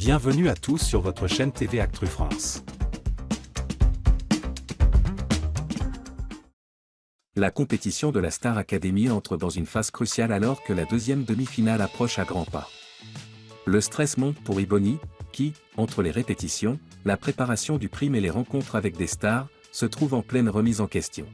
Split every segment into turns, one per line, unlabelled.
Bienvenue à tous sur votre chaîne TV Actu France.
La compétition de la Star Academy entre dans une phase cruciale alors que la deuxième demi-finale approche à grands pas. Le stress monte pour Ebony, qui, entre les répétitions, la préparation du prime et les rencontres avec des stars, se trouve en pleine remise en question.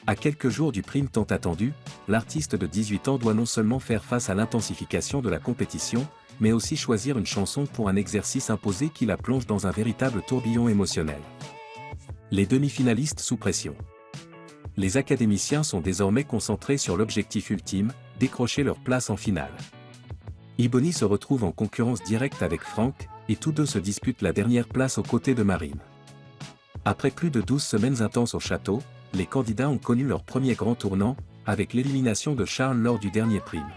À quelques jours du prime tant attendu, l'artiste de 18 ans doit non seulement faire face à l'intensification de la compétition, mais aussi choisir une chanson pour un exercice imposé qui la plonge dans un véritable tourbillon émotionnel. Les demi-finalistes sous pression. Les académiciens sont désormais concentrés sur l'objectif ultime, décrocher leur place en finale. Ebony se retrouve en concurrence directe avec Frank, et tous deux se disputent la dernière place aux côtés de Marine. Après plus de 12 semaines intenses au château, les candidats ont connu leur premier grand tournant, avec l'élimination de Charles lors du dernier prime.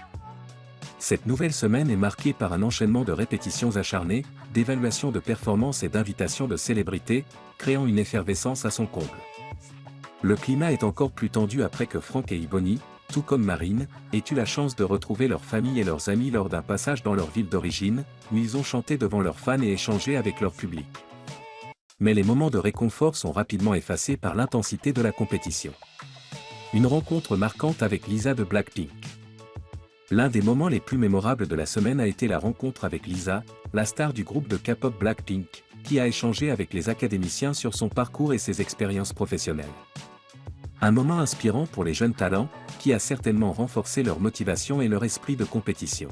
Cette nouvelle semaine est marquée par un enchaînement de répétitions acharnées, d'évaluations de performances et d'invitations de célébrités, créant une effervescence à son comble. Le climat est encore plus tendu après que Frank et Ebony, tout comme Marine, aient eu la chance de retrouver leur famille et leurs amis lors d'un passage dans leur ville d'origine, où ils ont chanté devant leurs fans et échangé avec leur public. Mais les moments de réconfort sont rapidement effacés par l'intensité de la compétition. Une rencontre marquante avec Lisa de Blackpink. L'un des moments les plus mémorables de la semaine a été la rencontre avec Lisa, la star du groupe de K-pop Blackpink, qui a échangé avec les académiciens sur son parcours et ses expériences professionnelles. Un moment inspirant pour les jeunes talents, qui a certainement renforcé leur motivation et leur esprit de compétition.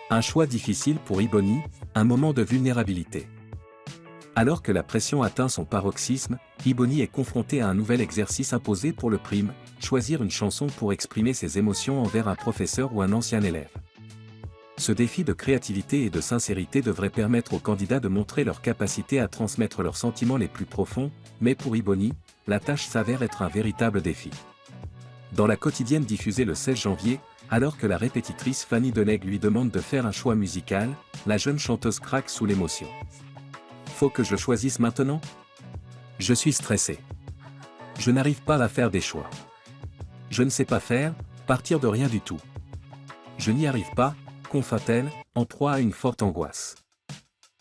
Un choix difficile pour Ebony, un moment de vulnérabilité. Alors que la pression atteint son paroxysme, Ebony est confrontée à un nouvel exercice imposé pour le prime, choisir une chanson pour exprimer ses émotions envers un professeur ou un ancien élève. Ce défi de créativité et de sincérité devrait permettre aux candidats de montrer leur capacité à transmettre leurs sentiments les plus profonds, mais pour Ebony, la tâche s'avère être un véritable défi. Dans la quotidienne diffusée le 16 janvier, alors que la répétitrice Fanny Deneg lui demande de faire un choix musical, la jeune chanteuse craque sous l'émotion. Faut que je choisisse maintenant? Je suis stressée. Je n'arrive pas à faire des choix. Je ne sais pas faire, partir de rien du tout. Je n'y arrive pas, confia-t-elle, en proie à une forte angoisse.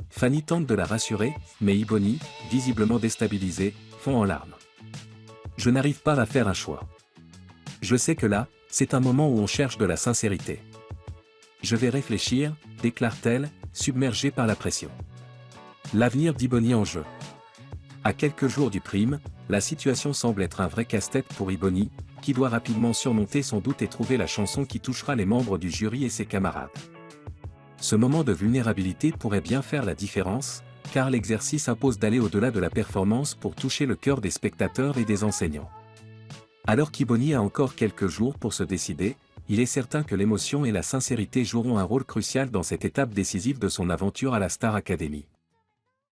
Fanny tente de la rassurer, mais Ebony, visiblement déstabilisée, fond en larmes. Je n'arrive pas à faire un choix. Je sais que là, c'est un moment où on cherche de la sincérité. Je vais réfléchir, déclare-t-elle, submergée par la pression. L'avenir d'Ebony en jeu. À quelques jours du prime, la situation semble être un vrai casse-tête pour Ebony, qui doit rapidement surmonter son doute et trouver la chanson qui touchera les membres du jury et ses camarades. Ce moment de vulnérabilité pourrait bien faire la différence, car l'exercice impose d'aller au-delà de la performance pour toucher le cœur des spectateurs et des enseignants. Alors qu'Ebony a encore quelques jours pour se décider, il est certain que l'émotion et la sincérité joueront un rôle crucial dans cette étape décisive de son aventure à la Star Academy.